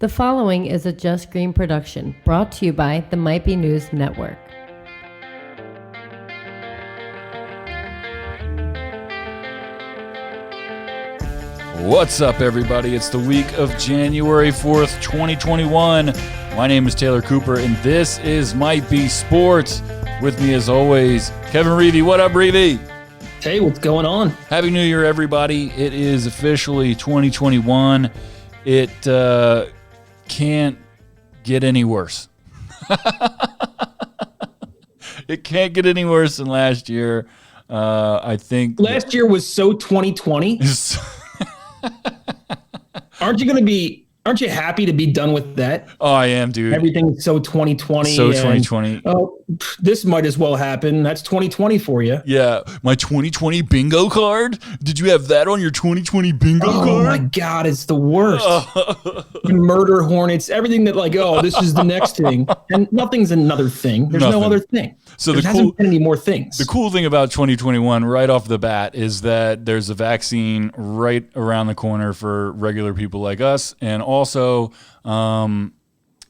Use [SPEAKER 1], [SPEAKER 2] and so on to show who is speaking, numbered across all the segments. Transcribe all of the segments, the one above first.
[SPEAKER 1] The following is a Just Green production brought to you by the Might Be News Network.
[SPEAKER 2] What's up, everybody? It's the week of January 4th, 2021. My name is Taylor Cooper, and this is Might Be Sports. With me, as always, Kevin Reevy. What up, Reevy?
[SPEAKER 3] Hey, what's going on?
[SPEAKER 2] Happy New Year, everybody. It is officially 2021. It can't get any worse. It can't get any worse than last year. I think
[SPEAKER 3] last year was so 2020. Aren't you happy to be done with that?
[SPEAKER 2] Oh, I am, dude.
[SPEAKER 3] Everything's so 2020.
[SPEAKER 2] So 2020.
[SPEAKER 3] Oh, this might as well happen. That's 2020 for you.
[SPEAKER 2] Yeah. My 2020 bingo card. Did you have that on your 2020 bingo card?
[SPEAKER 3] Oh my God, it's the worst. You murder hornets, everything that this is the next thing. And nothing's another thing. There's no other thing.
[SPEAKER 2] So
[SPEAKER 3] there hasn't been any more things.
[SPEAKER 2] The cool thing about 2021 right off the bat is that there's a vaccine right around the corner for regular people like us. And also,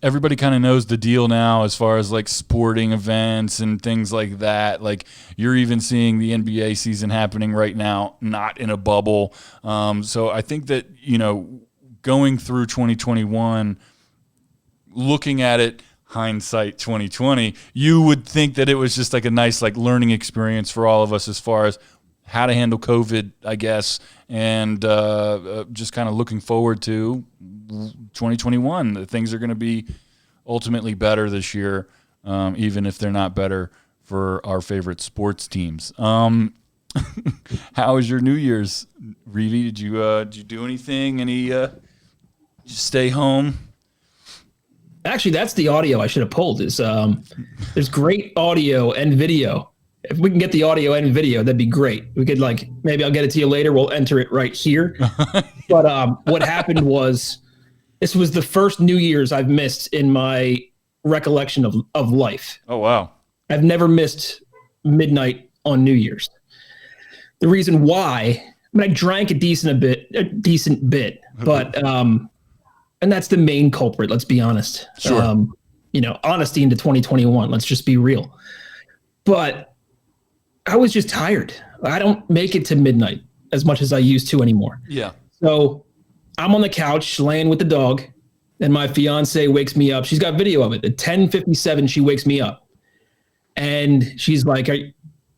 [SPEAKER 2] everybody kind of knows the deal now as far as like sporting events and things like that. Like you're even seeing the NBA season happening right now, not in a bubble. So I think that, going through 2021, looking at it, hindsight 2020, you would think that it was just like a nice learning experience for all of us as far as how to handle COVID, I guess, and just kind of looking forward to 2021. The things are going to be ultimately better this year, even if they're not better for our favorite sports teams. How was your New Year's, Reevy? Did you do anything? Did you stay home?
[SPEAKER 3] Actually, that's the audio I should have pulled. There's great audio and video. If we can get the audio and video, that'd be great. We could maybe I'll get it to you later. We'll enter it right here. But what happened was, this was the first New Year's I've missed in my recollection of life.
[SPEAKER 2] Oh, wow.
[SPEAKER 3] I've never missed midnight on New Year's. The reason why, I drank a decent bit, but and that's the main culprit. Let's be honest.
[SPEAKER 2] Sure.
[SPEAKER 3] Honesty into 2021. Let's just be real. But I was just tired. I don't make it to midnight as much as I used to anymore.
[SPEAKER 2] Yeah.
[SPEAKER 3] So I'm on the couch laying with the dog, and my fiance wakes me up. She's got video of it. At 10:57, she wakes me up, and she's like,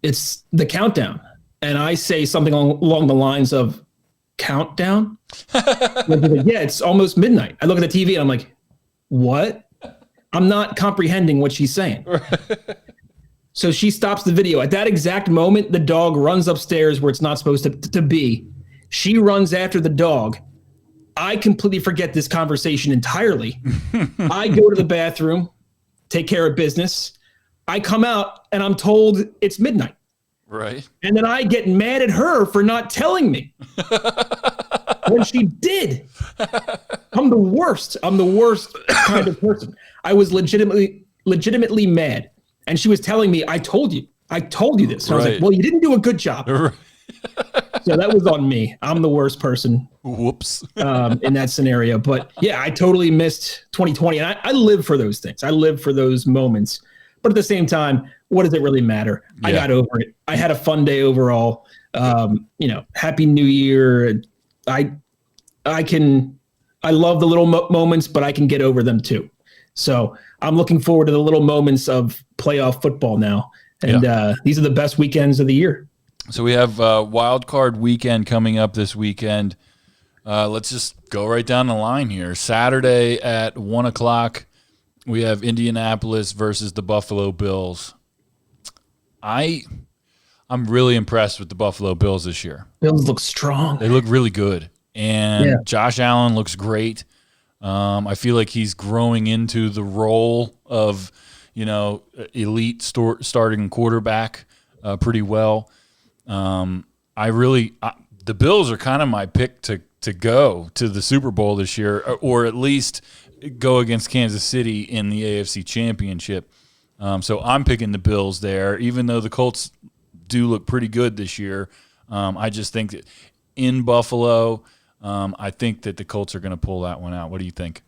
[SPEAKER 3] "It's the countdown." And I say something along the lines of, "Countdown?" Like, yeah, it's almost midnight. I look at the TV and I'm like, "What?" I'm not comprehending what she's saying. So she stops the video. At that exact moment, the dog runs upstairs where it's not supposed to be. She runs after the dog. I completely forget this conversation entirely. I go to the bathroom, take care of business. I come out and I'm told it's midnight.
[SPEAKER 2] Right.
[SPEAKER 3] And then I get mad at her for not telling me when she did. I'm the worst. I'm the worst kind of person. I was legitimately mad. And she was telling me, I told you this. And I was like, well, you didn't do a good job. So that was on me. I'm the worst person.
[SPEAKER 2] Whoops.
[SPEAKER 3] In that scenario. But yeah, I totally missed 2020. And I live for those things. I live for those moments. But at the same time, what does it really matter? Yeah. I got over it. I had a fun day overall. Happy New Year. I love the little moments, but I can get over them too. So I'm looking forward to the little moments of playoff football now. And these are the best weekends of the year.
[SPEAKER 2] So we have wild card weekend coming up this weekend. Let's just go right down the line here. Saturday at 1:00, we have Indianapolis versus the Buffalo Bills. I'm really impressed with the Buffalo Bills this year.
[SPEAKER 3] Bills look strong.
[SPEAKER 2] They look really good. And Josh Allen looks great. I feel like he's growing into the role of, elite starting quarterback pretty well. The Bills are kind of my pick to go to the Super Bowl this year, or at least go against Kansas City in the AFC Championship. So I'm picking the Bills there, even though the Colts do look pretty good this year. I just think that in Buffalo, I think that the Colts are going to pull that one out. What do you think?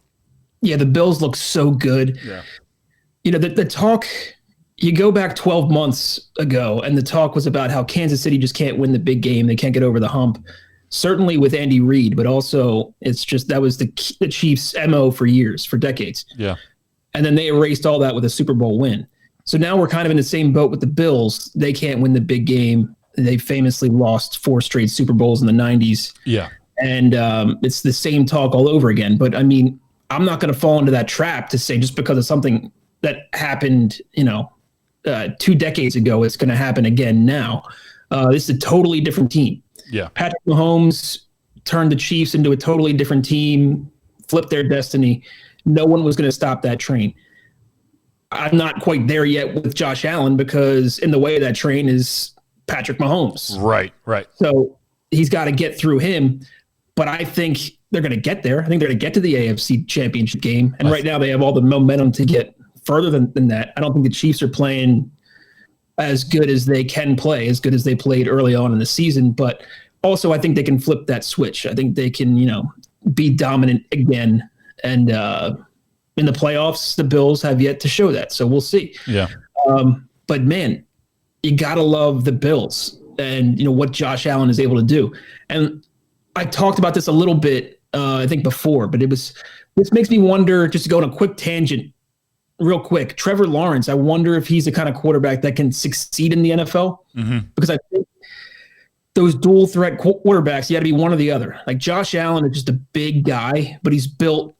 [SPEAKER 3] Yeah, the Bills look so good.
[SPEAKER 2] Yeah.
[SPEAKER 3] You know, the talk, you go back 12 months ago, and the talk was about how Kansas City just can't win the big game. They can't get over the hump. Certainly with Andy Reid, but also it's just that was the Chiefs' MO for years, for decades.
[SPEAKER 2] Yeah.
[SPEAKER 3] And then they erased all that with a Super Bowl win. So now we're kind of in the same boat with the Bills. They can't win the big game. They famously lost 4 straight Super Bowls in the 90s.
[SPEAKER 2] Yeah.
[SPEAKER 3] And it's the same talk all over again. But I mean, I'm not going to fall into that trap to say just because of something that happened, 2 decades ago, it's going to happen again now. This is a totally different team.
[SPEAKER 2] Yeah.
[SPEAKER 3] Patrick Mahomes turned the Chiefs into a totally different team, flipped their destiny. No one was going to stop that train. I'm not quite there yet with Josh Allen because in the way of that train is Patrick Mahomes.
[SPEAKER 2] Right.
[SPEAKER 3] So he's got to get through him. But I think they're going to get there. I think they're going to get to the AFC Championship game. And right now they have all the momentum to get further than that. I don't think the Chiefs are playing as good as they can play, as good as they played early on in the season. But also I think they can flip that switch. I think they can, be dominant again. And in the playoffs, the Bills have yet to show that. So we'll see.
[SPEAKER 2] Yeah.
[SPEAKER 3] But man, you got to love the Bills and, what Josh Allen is able to do. And I talked about this a little bit, I think before, but this makes me wonder, just to go on a quick tangent real quick, Trevor Lawrence, I wonder if he's the kind of quarterback that can succeed in the NFL because I think those dual threat quarterbacks, you got to be one or the other. Like Josh Allen is just a big guy, but he's built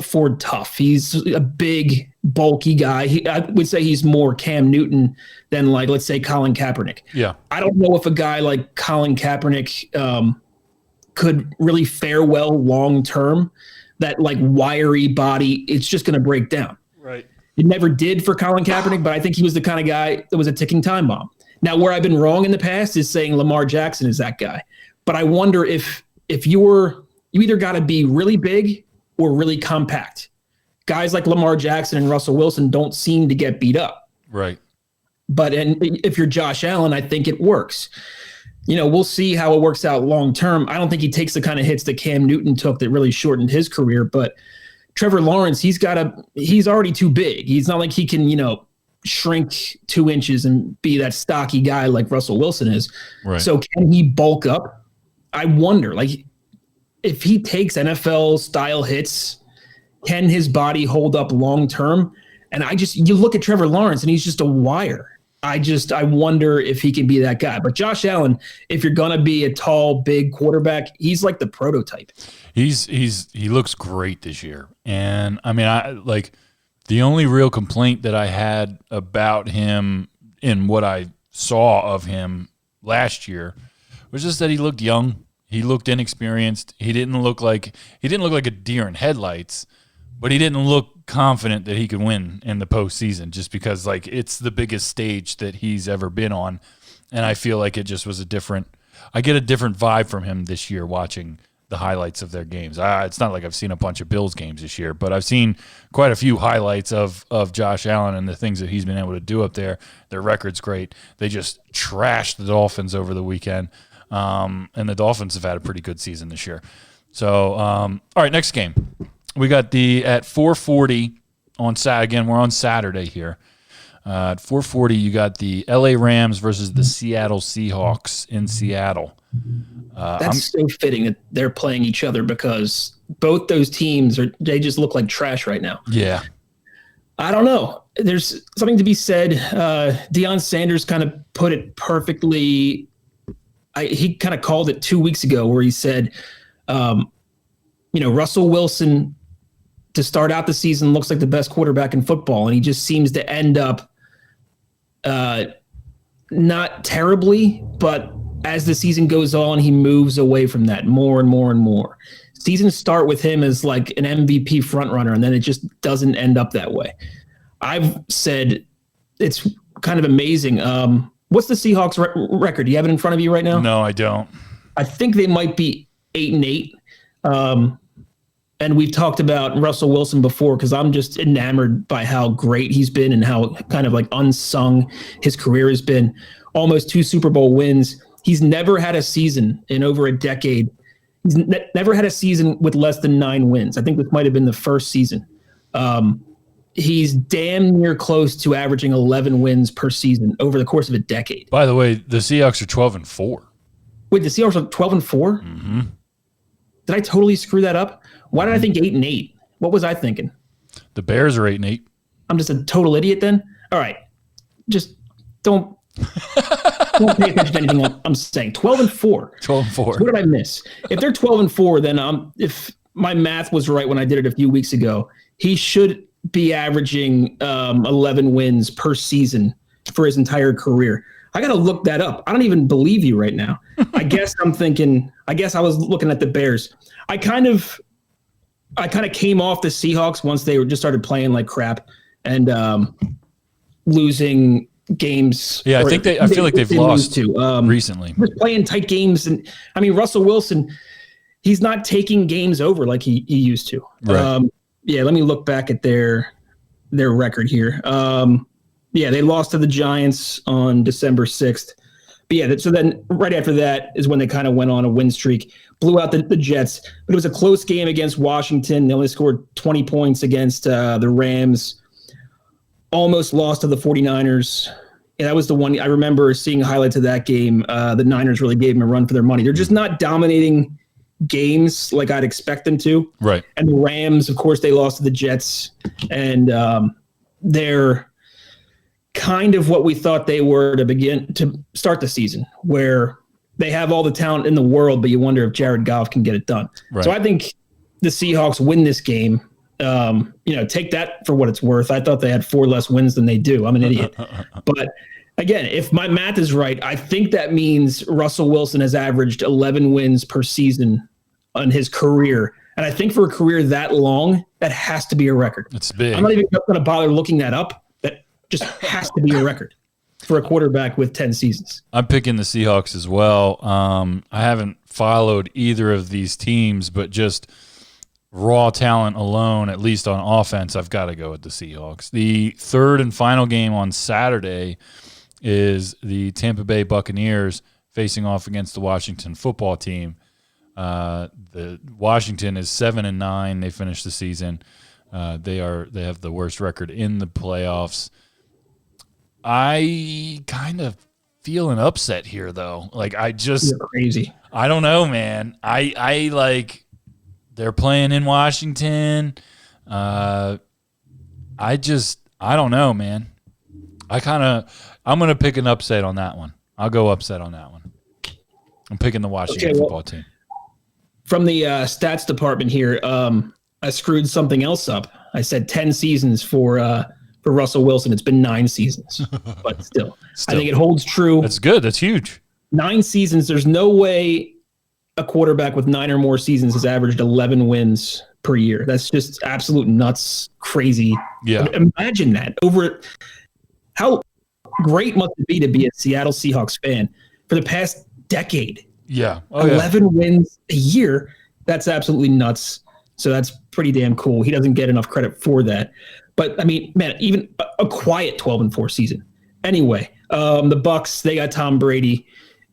[SPEAKER 3] for tough. He's a big, bulky guy. I would say he's more Cam Newton than let's say Colin Kaepernick.
[SPEAKER 2] Yeah.
[SPEAKER 3] I don't know if a guy like Colin Kaepernick could really fare well long-term. That wiry body, it's just going to break down.
[SPEAKER 2] Right.
[SPEAKER 3] It never did for Colin Kaepernick, but I think he was the kind of guy that was a ticking time bomb. Now, where I've been wrong in the past is saying Lamar Jackson is that guy. But I wonder if you either got to be really big or really compact. Guys like Lamar Jackson and Russell Wilson don't seem to get beat up.
[SPEAKER 2] Right.
[SPEAKER 3] But if you're Josh Allen, I think it works. We'll see how it works out long term. I don't think he takes the kind of hits that Cam Newton took that really shortened his career. But Trevor Lawrence, he's already too big. He's not like he can, shrink 2 inches and be that stocky guy like Russell Wilson is.
[SPEAKER 2] Right.
[SPEAKER 3] So can he bulk up? I wonder, if he takes NFL style hits, can his body hold up long term? And you look at Trevor Lawrence and he's just a wire. I wonder if he can be that guy. But Josh Allen, if you're gonna be a tall, big quarterback, he's like the prototype.
[SPEAKER 2] He looks great this year. And I mean, the only real complaint that I had about him in what I saw of him last year was just that he looked young. He looked inexperienced. He didn't look like a deer in headlights, but he didn't look confident that he could win in the postseason just because it's the biggest stage that he's ever been on. And I feel like it just was I get a different vibe from him this year watching the highlights of their games. It's not like I've seen a bunch of Bills games this year, but I've seen quite a few highlights of Josh Allen and the things that he's been able to do up there. Their record's great. They just trashed the Dolphins over the weekend. And the Dolphins have had a pretty good season this year. So, all right, next game. We got at 4:40 on Saturday. Again, we're on Saturday here. At 4:40, you got the LA Rams versus the Seattle Seahawks in Seattle.
[SPEAKER 3] That's so fitting that they're playing each other because both those teams they just look like trash right now.
[SPEAKER 2] Yeah.
[SPEAKER 3] I don't know. There's something to be said. Deion Sanders kind of put it perfectly. He kind of called it 2 weeks ago where he said, Russell Wilson to start out the season looks like the best quarterback in football. And he just seems to end up not terribly, but as the season goes on, he moves away from that more and more and more. Seasons start with him as like an MVP frontrunner, and then it just doesn't end up that way. I've said it's kind of amazing. What's the Seahawks record? Do you have it in front of you right now?
[SPEAKER 2] No, I don't.
[SPEAKER 3] I think they might be 8-8. And we've talked about Russell Wilson before because I'm just enamored by how great he's been and how kind of like unsung his career has been. Almost 2 Super Bowl wins. He's never had a season in over a decade He's never had a season with less than 9 wins. I think this might have been the first season. He's damn near close to averaging 11 wins per season over the course of a decade.
[SPEAKER 2] By the way, the Seahawks are 12-4.
[SPEAKER 3] Wait, the Seahawks are 12-4?
[SPEAKER 2] Mm-hmm.
[SPEAKER 3] Did I totally screw that up? Why did I think 8-8? What was I thinking?
[SPEAKER 2] The Bears are 8-8.
[SPEAKER 3] I'm just a total idiot then? All right. Just don't pay attention to anything I'm saying. 12-4.
[SPEAKER 2] 12-4.
[SPEAKER 3] So what did I miss? If they're 12-4, then if my math was right when I did it a few weeks ago, he should be averaging 11 wins per season for his entire career. I got to look that up. I don't even believe you right now. I guess I was looking at the Bears. I kind of came off the Seahawks once they just started playing like crap and losing games.
[SPEAKER 2] Yeah, I feel like they've lost recently.
[SPEAKER 3] Just playing tight games. And I mean, Russell Wilson, he's not taking games over like he used to.
[SPEAKER 2] Right.
[SPEAKER 3] Yeah, let me look back at their record here. Yeah, they lost to the Giants on December 6th. But yeah, so then right after that is when they kind of went on a win streak, blew out the Jets. But it was a close game against Washington. They only scored 20 points against the Rams. Almost lost to the 49ers. Yeah, that was the one I remember seeing highlights of that game. The Niners really gave them a run for their money. They're just not dominating games like I'd expect them to.
[SPEAKER 2] Right.
[SPEAKER 3] And the Rams, of course, they lost to the Jets. And they're kind of what we thought they were to start the season, where they have all the talent in the world, but you wonder if Jared Goff can get it done.
[SPEAKER 2] Right.
[SPEAKER 3] So I think the Seahawks win this game. Take that for what it's worth. I thought they had 4 less wins than they do. I'm an idiot. But again, if my math is right, I think that means Russell Wilson has averaged 11 wins per season on his career. And I think for a career that long, that has to be a record.
[SPEAKER 2] It's big.
[SPEAKER 3] I'm not even going to bother looking that up. That just has to be a record for a quarterback with 10 seasons.
[SPEAKER 2] I'm picking the Seahawks as well. I haven't followed either of these teams, but just raw talent alone, at least on offense, I've got to go with the Seahawks. The third and final game on Saturday is the Tampa Bay Buccaneers facing off against the Washington football team. The Washington is 7-9. They finished the season. They have the worst record in the playoffs. I kind of feel an upset here, though. Like
[SPEAKER 3] You're crazy.
[SPEAKER 2] I don't know, man. I like they're playing in Washington. I don't know, man. I'm gonna pick an upset on that one. I'll go upset on that one. I'm picking the Washington football team.
[SPEAKER 3] From the stats department here, I screwed something else up. I said 10 seasons for Russell Wilson. It's been 9 seasons, but still, I think it holds true.
[SPEAKER 2] That's good. That's huge.
[SPEAKER 3] 9 seasons. There's no way a quarterback with 9 or more seasons has averaged 11 wins per year. That's just absolute nuts, crazy.
[SPEAKER 2] Yeah.
[SPEAKER 3] Imagine that. How great must it be to be a Seattle Seahawks fan for the past decade?
[SPEAKER 2] Yeah.
[SPEAKER 3] 11 wins a year. That's absolutely nuts. So that's pretty damn cool. He doesn't get enough credit for that. But I mean, man, even a quiet 12-4 season. Anyway, the Bucs, they got Tom Brady.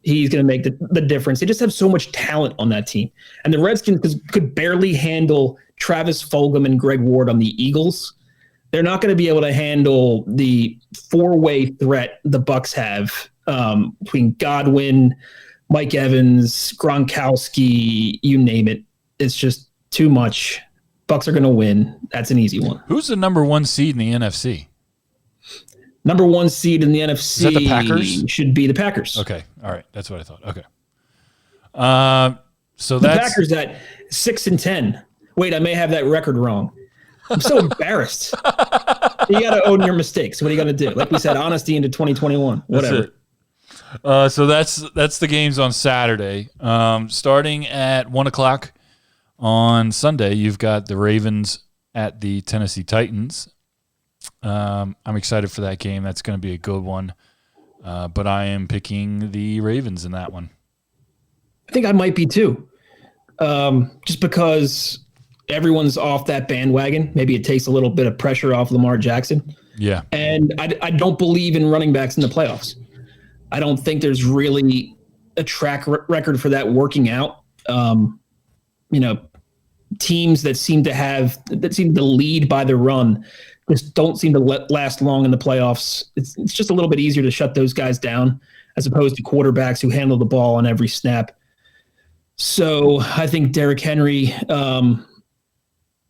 [SPEAKER 3] He's going to make the difference. They just have so much talent on that team. And the Redskins could barely handle Travis Fulgham and Greg Ward on the Eagles. They're not going to be able to handle the 4-way threat the Bucs have between Godwin, Mike Evans, Gronkowski, you name it. It's just too much. Bucs are going to win. That's an easy one.
[SPEAKER 2] Who's the number 1 seed in the NFC?
[SPEAKER 3] Number 1 seed in the NFC
[SPEAKER 2] Is that the Packers?
[SPEAKER 3] Should be the Packers.
[SPEAKER 2] Okay. All right. That's what I thought. Okay. So
[SPEAKER 3] the
[SPEAKER 2] that's
[SPEAKER 3] Packers at 6-10. Wait, I may have that record wrong. I'm so embarrassed. You got to own your mistakes. What are you going to do? Like we said, honesty into 2021. Whatever.
[SPEAKER 2] So that's the games on Saturday. Starting at 1:00 on Sunday, you've got the Ravens at the Tennessee Titans. I'm excited for that game. That's going to be a good one. But I am picking the Ravens in that one.
[SPEAKER 3] I think I might be too. Just because everyone's off that bandwagon. Maybe it takes a little bit of pressure off Lamar Jackson.
[SPEAKER 2] Yeah.
[SPEAKER 3] And I don't believe in running backs in the playoffs. I don't think there's really a track record for that working out. teams that seem to lead by the run just don't seem to last long in the playoffs. It's just a little bit easier to shut those guys down as opposed to quarterbacks who handle the ball on every snap. So I think Derrick Henry,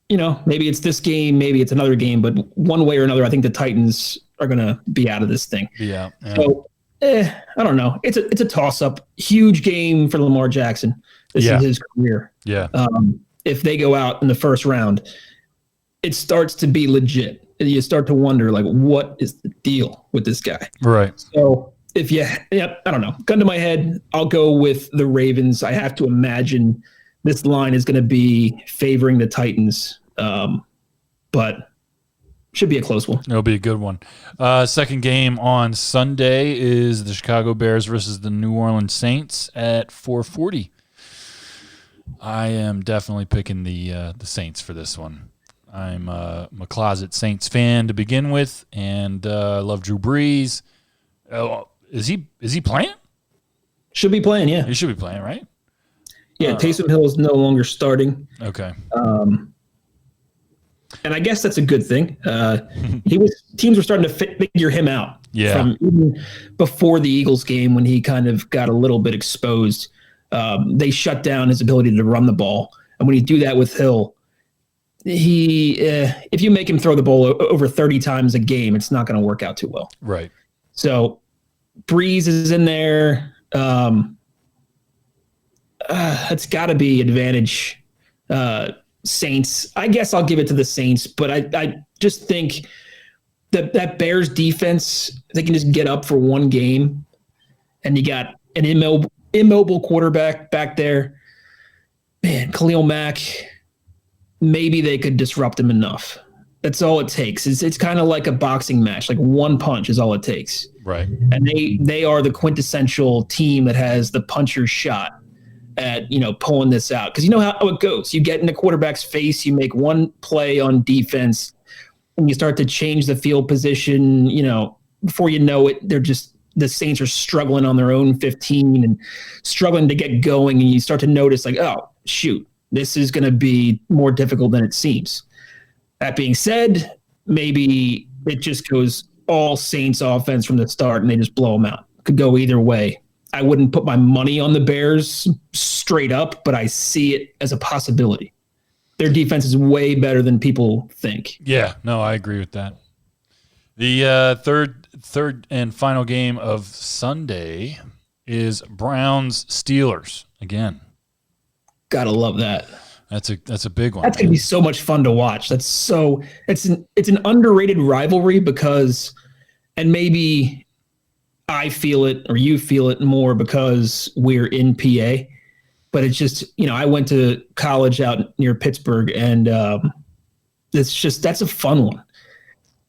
[SPEAKER 3] maybe it's this game, maybe it's another game, but one way or another, I think the Titans are going to be out of this thing.
[SPEAKER 2] Yeah.
[SPEAKER 3] So I don't know. It's a toss-up. Huge game for Lamar Jackson. This is his career.
[SPEAKER 2] Yeah.
[SPEAKER 3] If they go out in the first round, it starts to be legit. You start to wonder, like, what is the deal with this guy?
[SPEAKER 2] Right.
[SPEAKER 3] So I don't know. Gun to my head, I'll go with the Ravens. I have to imagine this line is going to be favoring the Titans, but should be a close one.
[SPEAKER 2] It'll be a good one. Second game on Sunday is the Chicago Bears versus the New Orleans Saints at 4:40. I am definitely picking the Saints for this one. I'm a closet Saints fan to begin with, and I love Drew Brees. Is he playing?
[SPEAKER 3] Should be playing, yeah.
[SPEAKER 2] He should be playing, right?
[SPEAKER 3] Yeah, Taysom Hill is no longer starting.
[SPEAKER 2] Okay.
[SPEAKER 3] And I guess that's a good thing. Teams were starting to figure him out.
[SPEAKER 2] Yeah.
[SPEAKER 3] From even before the Eagles game when he kind of got a little bit exposed. They shut down his ability to run the ball. And when you do that with Hill, if you make him throw the ball over 30 times a game, it's not going to work out too well.
[SPEAKER 2] Right.
[SPEAKER 3] So Breeze is in there. It's got to be advantage Saints. I guess I'll give it to the Saints, but I just think that Bears defense, they can just get up for one game, and you got an immobile quarterback back there. Man, Khalil Mack, maybe they could disrupt him enough. That's all it takes. It's kind of like a boxing match. Like one punch is all it takes.
[SPEAKER 2] Right.
[SPEAKER 3] And they are the quintessential team that has the puncher's shot at, pulling this out. Because you know how it goes. You get in the quarterback's face, you make one play on defense, and you start to change the field position. Before you know it, the Saints are struggling on their own 15 and struggling to get going. And you start to notice, like, oh, shoot, this is going to be more difficult than it seems. That being said, maybe it just goes all Saints offense from the start and they just blow them out. Could go either way. I wouldn't put my money on the Bears straight up, but I see it as a possibility. Their defense is way better than people think.
[SPEAKER 2] Yeah, no, I agree with that. The third and final game of Sunday is Browns-Steelers again.
[SPEAKER 3] Gotta love that.
[SPEAKER 2] That's a big one.
[SPEAKER 3] That's gonna be so much fun to watch. It's an underrated rivalry because, and maybe I feel it or you feel it more because we're in PA, but it's just, I went to college out near Pittsburgh, and that's a fun one.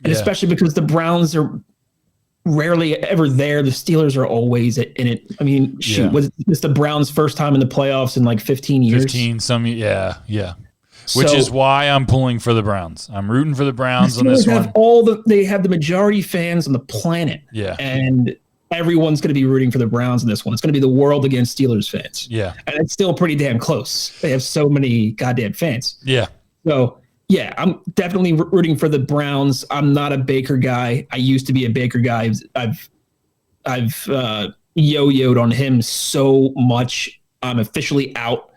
[SPEAKER 3] And especially because the Browns are rarely ever there. The Steelers are always in it. I mean, was this the Browns' first time in the playoffs in like 15 years?
[SPEAKER 2] 15, yeah. Which is why I'm pulling for the Browns. I'm rooting for the Browns on this one.
[SPEAKER 3] They have the majority fans on the planet.
[SPEAKER 2] Yeah.
[SPEAKER 3] And everyone's going to be rooting for the Browns in this one. It's going to be the world against Steelers fans.
[SPEAKER 2] Yeah.
[SPEAKER 3] And it's still pretty damn close. They have so many goddamn fans.
[SPEAKER 2] Yeah.
[SPEAKER 3] So, yeah, I'm definitely rooting for the Browns. I'm not a Baker guy. I used to be a Baker guy. I've yo-yoed on him so much. I'm officially out.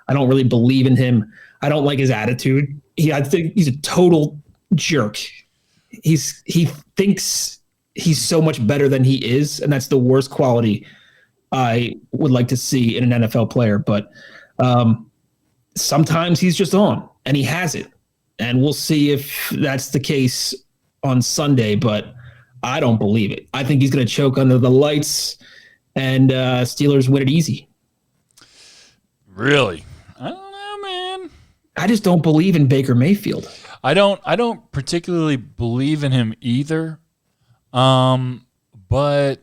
[SPEAKER 3] I don't really believe in him. I don't like his attitude. I think he's a total jerk. He thinks he's so much better than he is, and that's the worst quality I would like to see in an NFL player. But sometimes he's just on, and he has it. And we'll see if that's the case on Sunday, but I don't believe it. I think he's going to choke under the lights, and Steelers win it easy.
[SPEAKER 2] Really? I don't know, man.
[SPEAKER 3] I just don't believe in Baker Mayfield.
[SPEAKER 2] I don't particularly believe in him either. But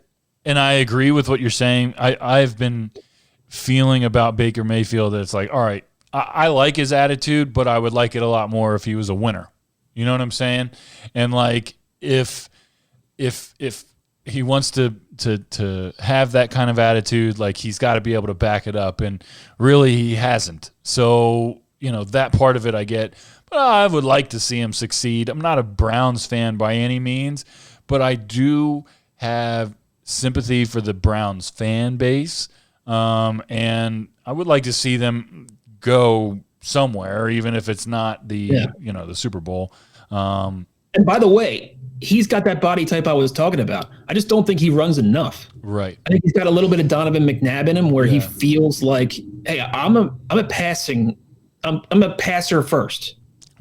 [SPEAKER 2] I agree with what you're saying. I've been feeling about Baker Mayfield that it's like, all right, I like his attitude, but I would like it a lot more if he was a winner. You know what I'm saying? And like if he wants to have that kind of attitude. Like he's got to be able to back it up, and really he hasn't. So that part of it I get, but I would like to see him succeed. I'm not a Browns fan by any means, but I do have sympathy for the Browns fan base, and I would like to see them go somewhere, even if it's not the Super Bowl.
[SPEAKER 3] And by the way, he's got that body type I was talking about. I just don't think he runs enough.
[SPEAKER 2] Right.
[SPEAKER 3] I think he's got a little bit of Donovan McNabb in him, where he feels like, hey, I'm a passer first.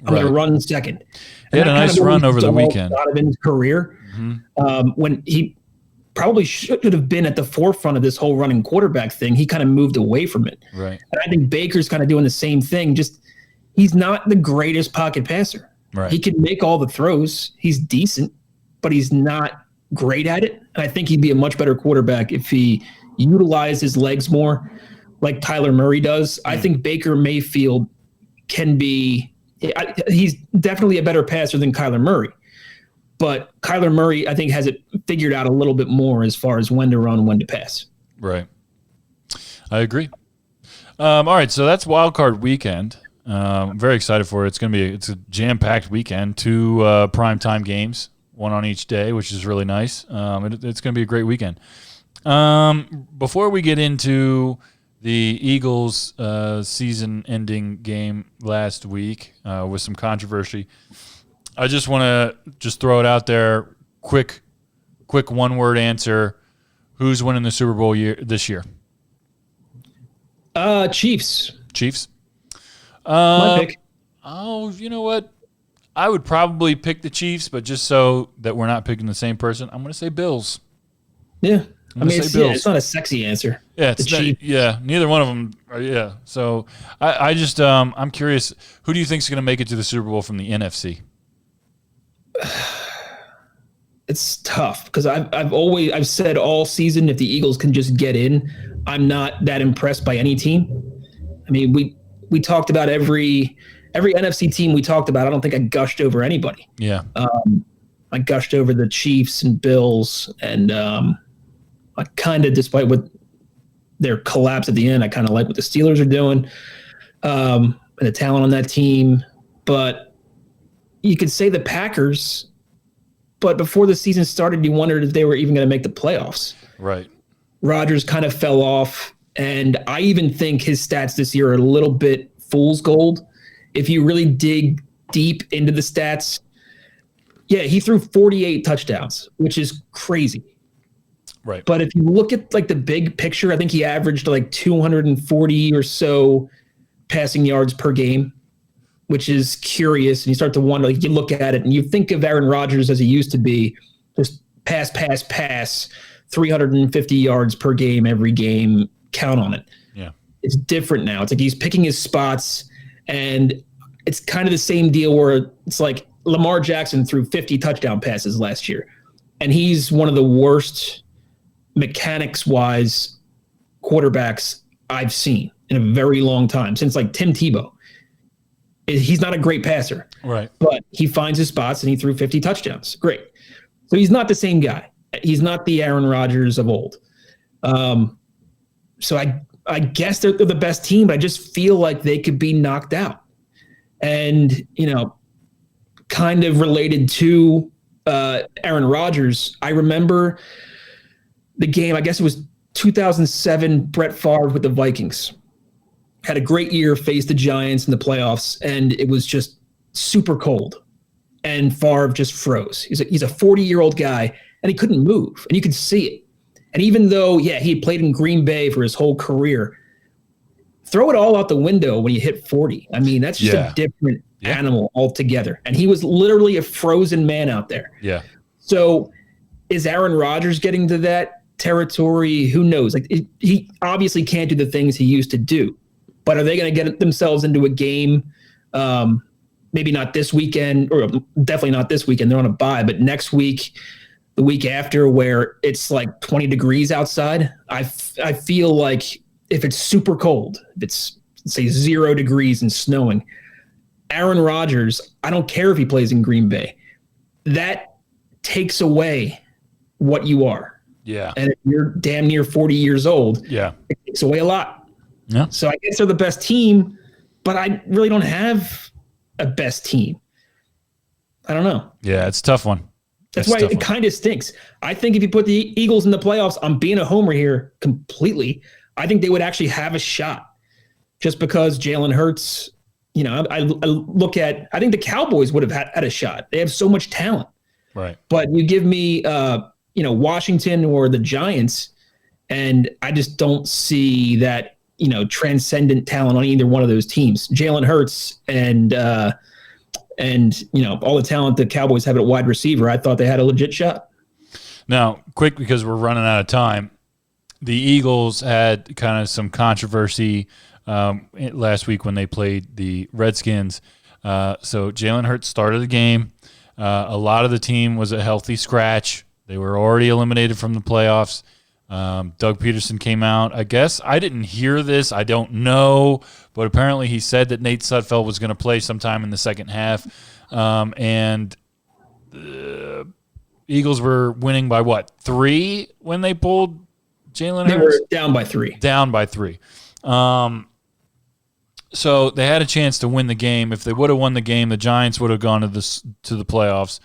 [SPEAKER 3] I'm going to run second.
[SPEAKER 2] He had a nice run over the weekend.
[SPEAKER 3] Donovan's career, when he probably should have been at the forefront of this whole running quarterback thing, he kind of moved away from it.
[SPEAKER 2] Right.
[SPEAKER 3] And I think Baker's kind of doing the same thing. Just he's not the greatest pocket passer.
[SPEAKER 2] Right.
[SPEAKER 3] He can make all the throws. He's decent, but he's not great at it. And I think he'd be a much better quarterback if he utilized his legs more, like Kyler Murray does. I think Baker Mayfield can be – he's definitely a better passer than Kyler Murray. But Kyler Murray, I think, has it figured out a little bit more as far as when to run, when to pass.
[SPEAKER 2] Right. I agree. All right, so that's Wild Card Weekend. I'm very excited for it. It's a jam-packed weekend, 2 primetime games, 1 on each day, which is really nice. It's going to be a great weekend. Before we get into the Eagles' season-ending game last week with some controversy, I just want to throw it out there. Quick one-word answer. Who's winning the Super Bowl this year?
[SPEAKER 3] Chiefs.
[SPEAKER 2] Chiefs?
[SPEAKER 3] My pick.
[SPEAKER 2] Oh, you know what? I would probably pick the Chiefs, but just so that we're not picking the same person, I'm going to say Bills.
[SPEAKER 3] Yeah. It's not a sexy answer.
[SPEAKER 2] Yeah, neither one of them. Yeah. So I just I'm curious, who do you think is going to make it to the Super Bowl from the NFC?
[SPEAKER 3] It's tough because I've said all season, if the Eagles can just get in, I'm not that impressed by any team. I mean, we talked about every NFC team we talked about. I don't think I gushed over anybody.
[SPEAKER 2] Yeah.
[SPEAKER 3] I gushed over the Chiefs and Bills, and I kind of, despite what their collapse at the end, I kind of like what the Steelers are doing, and the talent on that team. But you could say the Packers, but before the season started, you wondered if they were even going to make the playoffs.
[SPEAKER 2] Right.
[SPEAKER 3] Rodgers kind of fell off, and I even think his stats this year are a little bit fool's gold. If you really dig deep into the stats, yeah, he threw 48 touchdowns, which is crazy.
[SPEAKER 2] Right.
[SPEAKER 3] But if you look at like the big picture, I think he averaged like 240 or so passing yards per game, which is curious. And you start to wonder, like, you look at it and you think of Aaron Rodgers as he used to be, just pass, 350 yards per game every game, count on it.
[SPEAKER 2] Yeah.
[SPEAKER 3] It's different now. It's like he's picking his spots, and it's kind of the same deal where it's like Lamar Jackson threw 50 touchdown passes last year, and he's one of the worst mechanics-wise quarterbacks I've seen in a very long time, since like Tim Tebow. He's not a great passer,
[SPEAKER 2] right? But
[SPEAKER 3] he finds his spots and he threw 50 touchdowns. Great. So he's not the same guy. He's not the Aaron Rodgers of old. So I guess they're the best team, but I just feel like they could be knocked out. And, kind of related to Aaron Rodgers, I remember the game, I guess it was 2007, Brett Favre with the Vikings. Had a great year, faced the Giants in the playoffs, and it was just super cold. And Favre just froze. He's a 40-year-old guy, and he couldn't move, and you could see it. And even though, he had played in Green Bay for his whole career, throw it all out the window when you hit 40. I mean, that's just a different animal altogether. And he was literally a frozen man out there.
[SPEAKER 2] Yeah.
[SPEAKER 3] So is Aaron Rodgers getting to that territory? Who knows? Like, he obviously can't do the things he used to do. But are they going to get themselves into a game, maybe not this weekend, or definitely not this weekend, they're on a bye, but next week, the week after, where it's like 20 degrees outside? I feel like if it's super cold, if it's, say, 0 degrees and snowing, Aaron Rodgers, I don't care if he plays in Green Bay, that takes away what you are.
[SPEAKER 2] Yeah.
[SPEAKER 3] And if you're damn near 40 years old,
[SPEAKER 2] Yeah.
[SPEAKER 3] it takes away a lot.
[SPEAKER 2] Yeah.
[SPEAKER 3] So I guess they're the best team, but I really don't have a best team. I don't know.
[SPEAKER 2] Yeah, it's a tough one.
[SPEAKER 3] That's why it kind of stinks. I think if you put the Eagles in the playoffs, I'm being a homer here completely. I think they would actually have a shot just because Jalen Hurts, I look at, I think the Cowboys would have had a shot. They have so much talent.
[SPEAKER 2] Right.
[SPEAKER 3] But you give me, Washington or the Giants, and I just don't see that, transcendent talent on either one of those teams. Jalen Hurts and all the talent the Cowboys have at wide receiver, I thought they had a legit shot.
[SPEAKER 2] Now, quick, because we're running out of time, the Eagles had kind of some controversy last week when they played the Redskins. So Jalen Hurts started the game. A lot of the team was a healthy scratch. They were already eliminated from the playoffs. Doug Peterson came out. I guess I didn't hear this. I don't know. But apparently he said that Nate Sudfeld was going to play sometime in the second half. And the Eagles were winning by what, 3 when they pulled Jalen Hurts?
[SPEAKER 3] They were down by 3.
[SPEAKER 2] Down by 3. So they had a chance to win the game. If they would have won the game, the Giants would have gone to the playoffs.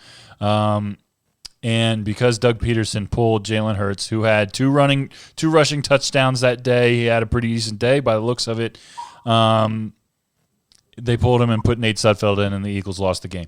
[SPEAKER 2] And because Doug Peterson pulled Jalen Hurts, who had two rushing touchdowns that day, he had a pretty decent day by the looks of it. They pulled him and put Nate Sudfeld in, and the Eagles lost the game.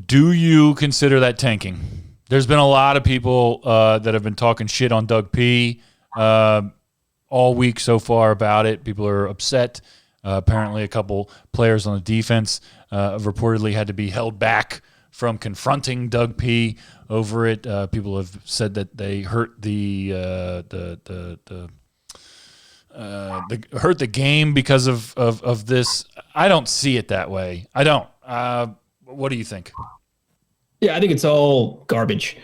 [SPEAKER 2] Do you consider that tanking? There's been a lot of people that have been talking shit on Doug P. All week so far about it. People are upset. Apparently, a couple players on the defense have reportedly had to be held back from confronting Doug P. over it. People have said that they hurt hurt the game because of this. I don't see it that way. I don't. What do you think?
[SPEAKER 3] Yeah, I think it's all garbage.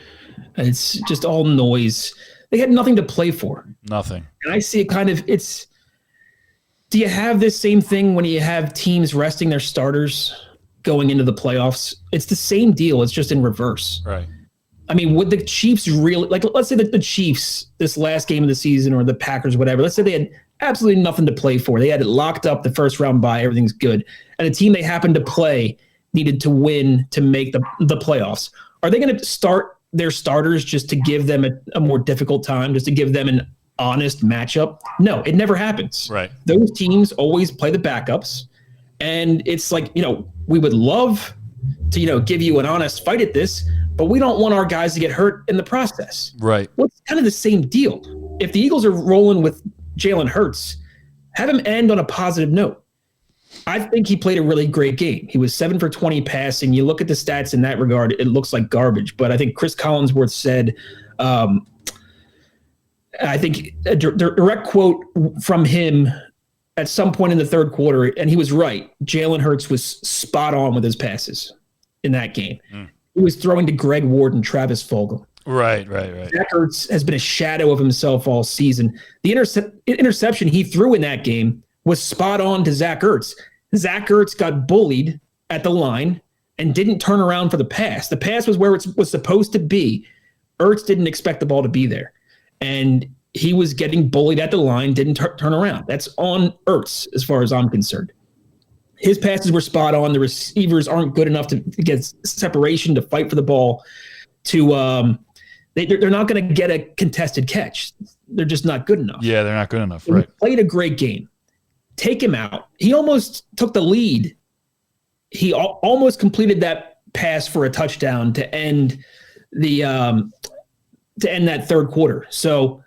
[SPEAKER 3] It's just all noise. They had nothing to play for.
[SPEAKER 2] Nothing.
[SPEAKER 3] And I see it kind of, do you have this same thing when you have teams resting their starters going into the playoffs? It's the same deal. It's just in reverse.
[SPEAKER 2] Right.
[SPEAKER 3] I mean, would the Chiefs really, let's say that the Chiefs, this last game of the season, or the Packers, whatever, let's say they had absolutely nothing to play for. They had it locked up the first round bye, everything's good. And the team they happened to play needed to win to make the playoffs. Are they going to start their starters just to give them a more difficult time, just to give them an honest matchup? No, it never happens.
[SPEAKER 2] Right.
[SPEAKER 3] Those teams always play the backups. And it's like, we would love to, give you an honest fight at this, but we don't want our guys to get hurt in the process.
[SPEAKER 2] Right.
[SPEAKER 3] Well, it's kind of the same deal. If the Eagles are rolling with Jalen Hurts, have him end on a positive note. I think he played a really great game. He was 7 for 20 passing. You look at the stats in that regard, it looks like garbage. But I think Chris Collinsworth said, I think a direct quote from him at some point in the third quarter, and he was right. Jalen Hurts was spot on with his passes in that game. He was throwing to Greg Ward and Travis Fulgham.
[SPEAKER 2] Right.
[SPEAKER 3] Zach Ertz has been a shadow of himself all season. The interception he threw in that game was spot on to Zach Ertz. Zach Ertz got bullied at the line and didn't turn around for the pass. The pass was where it was supposed to be. Ertz didn't expect the ball to be there. And he was getting bullied at the line, didn't turn around. That's on Ertz as far as I'm concerned. His passes were spot on. The receivers aren't good enough to get separation, to fight for the ball. They're not going to get a contested catch. They're just not good enough.
[SPEAKER 2] Yeah, they're not good enough. Right.
[SPEAKER 3] He played a great game. Take him out. He almost took the lead. He almost completed that pass for a touchdown to end that third quarter. So,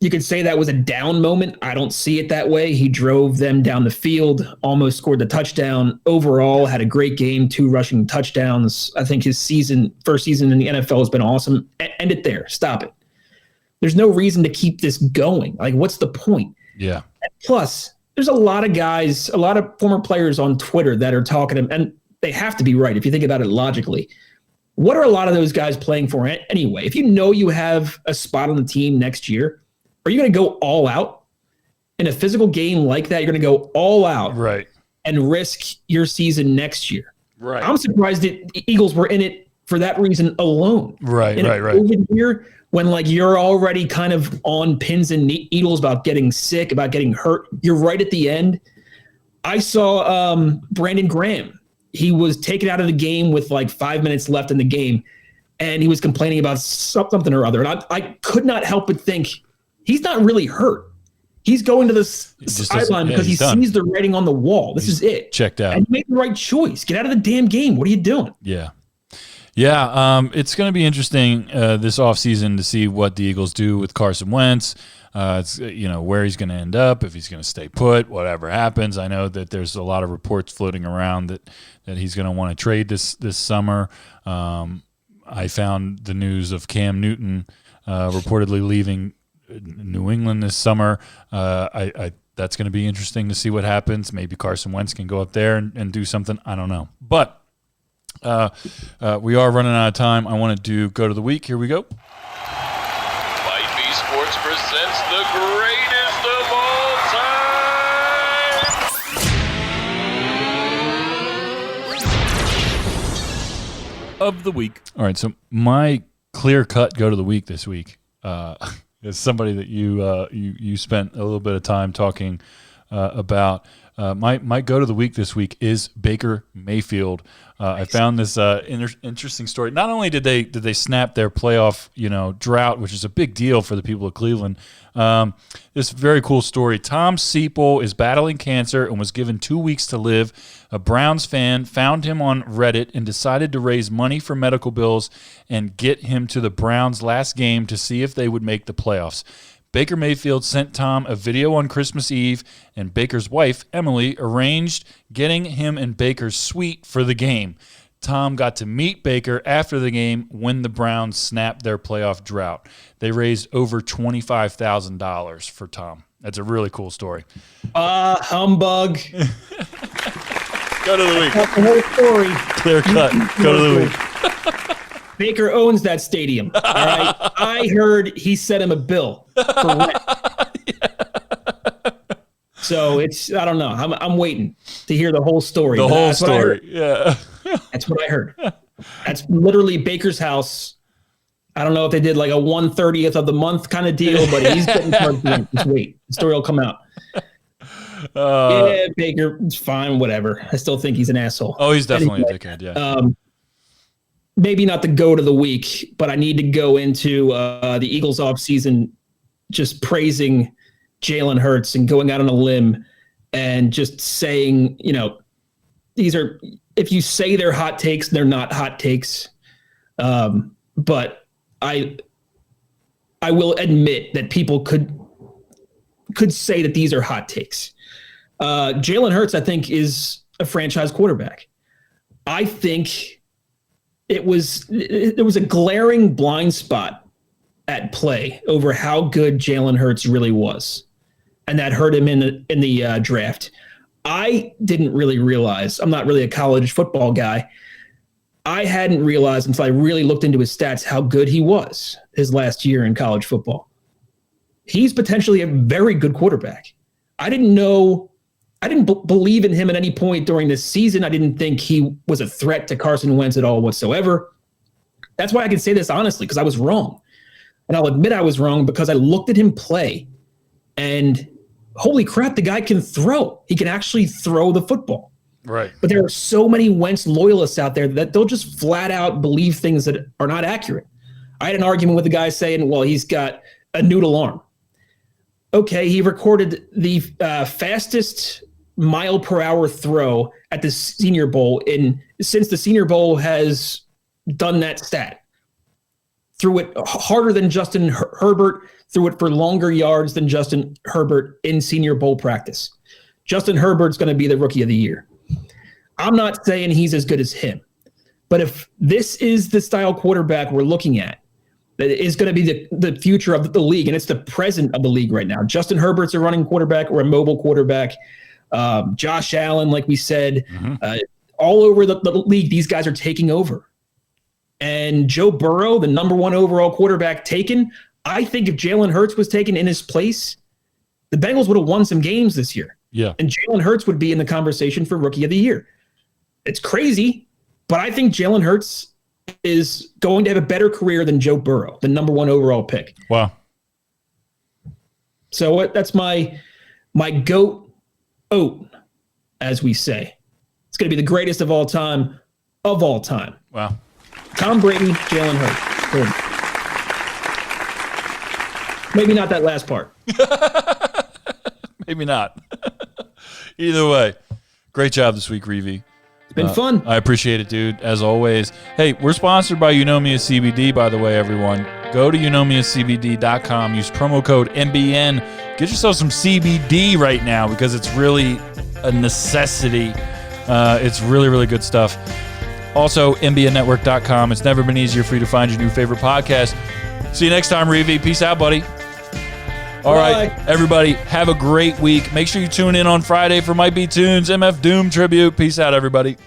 [SPEAKER 3] you could say that was a down moment. I don't see it that way. He drove them down the field, almost scored the touchdown. Overall, had a great game, 2 rushing touchdowns. I think his first season in the NFL has been awesome. End it there. Stop it. There's no reason to keep this going. Like, what's the point?
[SPEAKER 2] Yeah.
[SPEAKER 3] Plus, there's a lot of guys, a lot of former players on Twitter that are talking to him, and they have to be right if you think about it logically. What are a lot of those guys playing for anyway? If you know you have a spot on the team next year, are you going to go all out in a physical game like that? You're going to go all out,
[SPEAKER 2] right,
[SPEAKER 3] and risk your season next year.
[SPEAKER 2] Right.
[SPEAKER 3] I'm surprised that the Eagles were in it for that reason alone.
[SPEAKER 2] Right.
[SPEAKER 3] In a COVID year, when like you're already kind of on pins and needles about getting sick, about getting hurt, you're right at the end. I saw Brandon Graham. He was taken out of the game with like 5 minutes left in the game, and he was complaining about something or other. And I could not help but think he's not really hurt. He's going to the sideline because he sees the writing on the wall. This is it.
[SPEAKER 2] Checked out.
[SPEAKER 3] And you made the right choice. Get out of the damn game. What are you doing?
[SPEAKER 2] Yeah. Yeah, it's going to be interesting this offseason to see what the Eagles do with Carson Wentz. It's, where he's going to end up, if he's going to stay put, whatever happens. I know that there's a lot of reports floating around that he's going to want to trade this summer. I found the news of Cam Newton reportedly leaving New England this summer. That's going to be interesting to see what happens. Maybe Carson Wentz can go up there and do something. I don't know. But we are running out of time. I want to do Go to the Week. Here we go.
[SPEAKER 4] Might Be Sports presents the greatest of all time.
[SPEAKER 2] Of the week. All right, so my clear-cut Go to the Week this week is somebody that you spent a little bit of time talking about. My Go to the Week this week is Baker Mayfield. I found this interesting story. Not only did they snap their playoff drought, which is a big deal for the people of Cleveland. This very cool story. Tom Seipel is battling cancer and was given 2 weeks to live. A Browns fan found him on Reddit and decided to raise money for medical bills and get him to the Browns' last game to see if they would make the playoffs. Baker Mayfield sent Tom a video on Christmas Eve, and Baker's wife, Emily, arranged getting him in Baker's suite for the game. Tom got to meet Baker after the game when the Browns snapped their playoff drought. They raised over $25,000 for Tom. That's a really cool story.
[SPEAKER 3] Humbug.
[SPEAKER 2] Go to the week.
[SPEAKER 3] That's the whole story.
[SPEAKER 2] Clear cut. Go to the week.
[SPEAKER 3] Baker owns that stadium. All right. I heard he sent him a bill for rent. So I don't know. I'm waiting to hear the whole story.
[SPEAKER 2] The whole story. Yeah.
[SPEAKER 3] That's what I heard. That's literally Baker's house. I don't know if they did like a 1/30th of the month kind of deal, but he's getting charged rent. Just wait. The story will come out. Yeah, Baker, it's fine, whatever. I still think he's an asshole.
[SPEAKER 2] Oh, he's definitely a dickhead, yeah.
[SPEAKER 3] Maybe not the Go to the Week, but I need to go into the Eagles offseason just praising Jalen Hurts and going out on a limb and just saying, these are, if you say they're hot takes, they're not hot takes. But I will admit that people could say that these are hot takes. Jalen Hurts, I think, is a franchise quarterback. I think there was a glaring blind spot at play over how good Jalen Hurts really was, and that hurt him in the draft. I didn't really realize. I'm not really a college football guy. I hadn't realized until I really looked into his stats how good he was his last year in college football. He's potentially a very good quarterback. I didn't believe in him at any point during this season. I didn't think he was a threat to Carson Wentz at all whatsoever. That's why I can say this honestly, because I was wrong. And I'll admit I was wrong because I looked at him play and holy crap, the guy can throw. He can actually throw the football.
[SPEAKER 2] Right.
[SPEAKER 3] But there are so many Wentz loyalists out there that they'll just flat out believe things that are not accurate. I had an argument with a guy saying, well, he's got a noodle arm. Okay, he recorded the fastest mile per hour throw at the Senior Bowl since the Senior Bowl has done that stat. Threw it harder than Justin Herbert, threw it for longer yards than Justin Herbert in Senior Bowl practice. Justin Herbert's going to be the Rookie of the Year. I'm not saying he's as good as him, but if this is the style quarterback we're looking at, that is going to be the future of the league, and it's the present of the league right now. Justin Herbert's a running quarterback or a mobile quarterback. Josh Allen, like we said, all over the league, these guys are taking over. And Joe Burrow, the number one overall quarterback taken, I think if Jalen Hurts was taken in his place, the Bengals would have won some games this year.
[SPEAKER 2] Yeah.
[SPEAKER 3] And Jalen Hurts would be in the conversation for Rookie of the Year. It's crazy, but I think Jalen Hurts is going to have a better career than Joe Burrow, the number 1 overall pick.
[SPEAKER 2] Wow.
[SPEAKER 3] So that's my GOAT oat, as we say. It's going to be the greatest of all time.
[SPEAKER 2] Wow.
[SPEAKER 3] Tom Brady, Jalen Hurts. Boom. Maybe not that last part.
[SPEAKER 2] Maybe not. Either way, great job this week, Reevy.
[SPEAKER 3] It's been fun.
[SPEAKER 2] I appreciate it, dude, as always. Hey, we're sponsored by Eunomia CBD, by the way, everyone. Go to eunomiacbd.com. Use promo code MBN. Get yourself some CBD right now because it's really a necessity. It's really, really good stuff. Also, MBNnetwork.com. It's never been easier for you to find your new favorite podcast. See you next time, Reevy. Peace out, buddy. All right, everybody, have a great week. Make sure you tune in on Friday for Might Be Tunes, MF Doom tribute. Peace out, everybody.